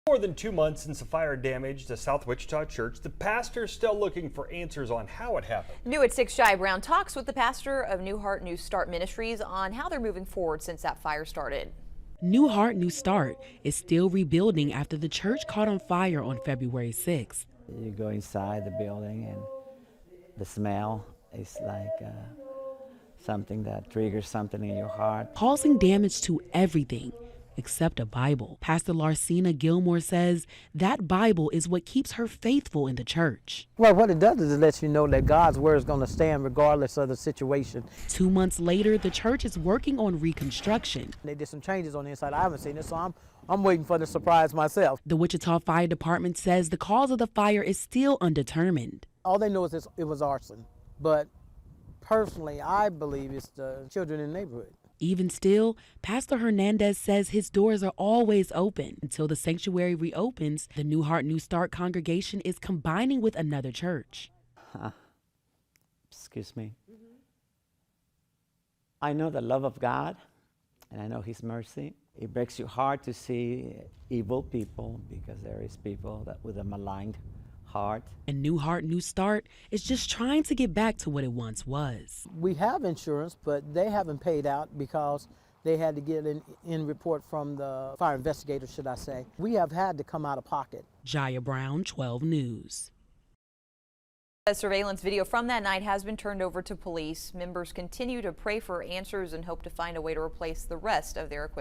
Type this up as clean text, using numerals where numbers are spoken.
More than 2 months since the fire damaged the South Wichita church, the pastor is still looking for answers on how it happened. New at 6, Jai Brown talks with the pastor of Heart-Nu Start Ministries on how they're moving forward since that fire started. Heart-Nu Start is still rebuilding after the church caught on fire on February 6th. You go inside the building and the smell is like something that triggers something in your heart. Causing damage to everything except a Bible. Pastor Larcina Gilmore says that Bible is what keeps her faithful in the church. Well, what it does is it lets you know that God's word is going to stand regardless of the situation. 2 months later, the church is working on reconstruction. They did some changes on the inside. I haven't seen it, so I'm waiting for the surprise myself. The Wichita Fire Department says the cause of the fire is still undetermined. All they know is it was arson, but personally, I believe it's the children in the neighborhood. Even still, Pastor Hernandez says his doors are always open. Until the sanctuary reopens, the Heart-Nu Start congregation is combining with another church. Excuse me. I know the love of God, and I know His mercy. It breaks your heart to see evil people, because there is people that with a maligned heart. And Heart-Nu Start is just trying to get back to what it once was. We have insurance, but they haven't paid out because they had to get an in report from the fire investigator, should I say. We have had to come out of pocket. Jaya Brown, 12 News. A surveillance video from that night has been turned over to police. Members continue to pray for answers and hope to find a way to replace the rest of their equipment.